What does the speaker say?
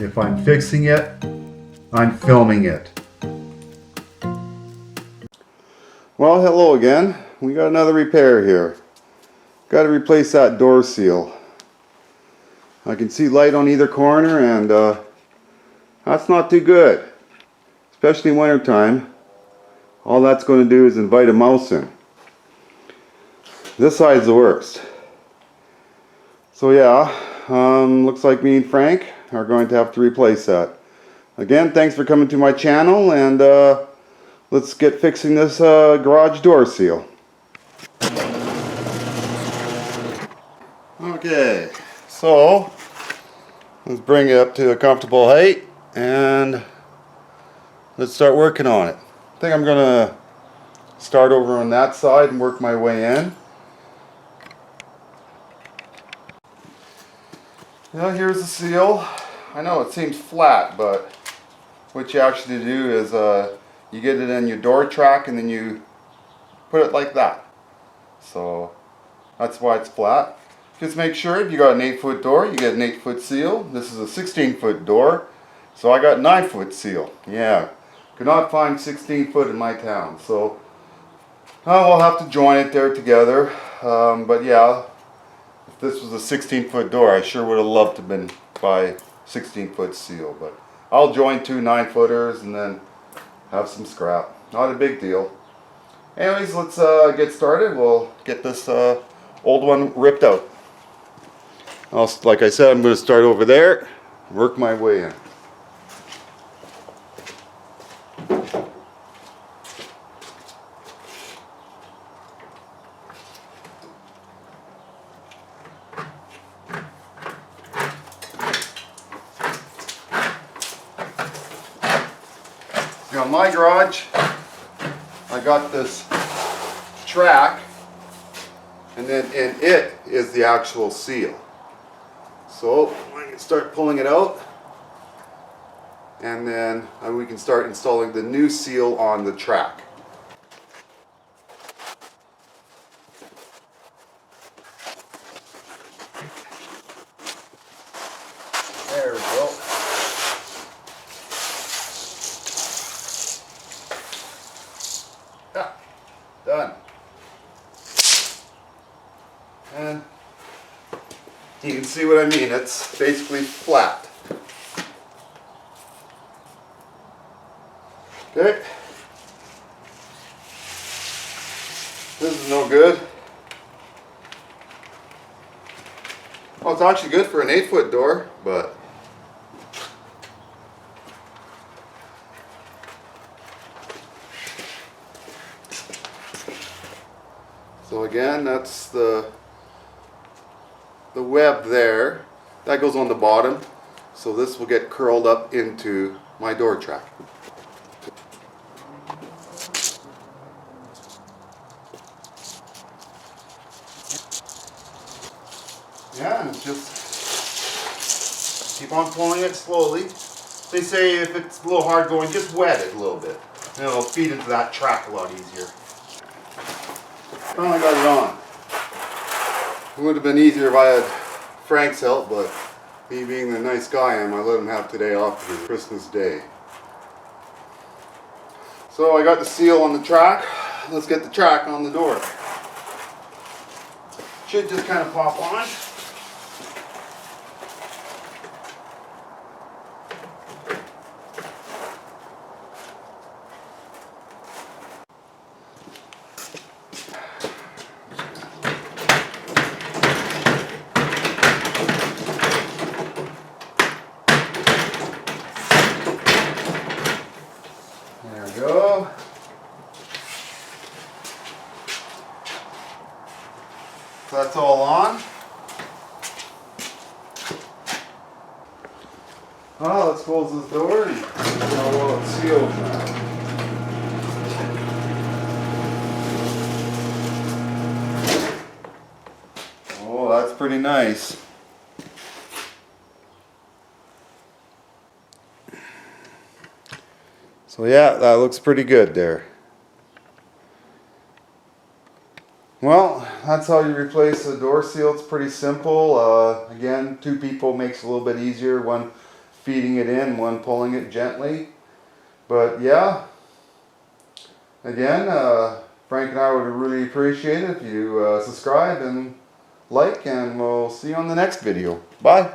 If I'm fixing it, I'm filming it. Well, hello again. We got another repair here. Got to replace that door seal. I can see light on either corner, and that's not too good. Especially winter time. All that's going to do is invite a mouse in. This side's the worst. So yeah, looks like me and Frank are going to have to replace that. Again, thanks for coming to my channel, and let's get fixing this garage door seal. Okay, so let's bring it up to a comfortable height and let's start working on it. I think I'm gonna start over on that side and work my way in. Now here's the seal. I know it seems flat, but what you actually do is you get it in your door track and then you put it like that. So that's why it's flat. Just make sure if you got an 8-foot door, you get an 8-foot seal. This is a 16-foot door, so I got 9-foot seal. Yeah, could not find 16-foot in my town, so we'll have to join it there together. But yeah, if this was a 16-foot door, I sure would have loved to have been by 16-foot seal. But I'll join 2 9-footers and then have some scrap. Not a big deal. Anyways, let's get started. We'll get this old one ripped out. Like I said, I'm going to start over there, work my way in. Now in my garage, I got this track, and then in it is the actual seal. So I can start pulling it out, and then we can start installing the new seal on the track. There we go. Ah, done. And you can see what I mean. It's basically flat. Okay. This is no good. Well, it's actually good for an 8-foot door, but so again, that's the web there. That goes on the bottom, so this will get curled up into my door track. Yeah, and it's just keep on pulling it slowly. They say if it's a little hard going, just wet it a little bit, and it'll feed into that track a lot easier. Finally got it on. It would have been easier if I had Frank's help, but me being the nice guy I am, I let him have today off for Christmas Day. So I got the seal on the track. Let's get the track on the door. Should just kind of pop on. There we go. So that's all on. Well, let's close this door and well, it's sealed now. Oh, that's pretty nice. So yeah, that looks pretty good there. Well, that's how you replace a door seal. It's pretty simple. Again, 2 people makes it a little bit easier. One feeding it in, one pulling it gently. But yeah, again, Frank and I would really appreciate it if you subscribe and like, and we'll see you on the next video. Bye.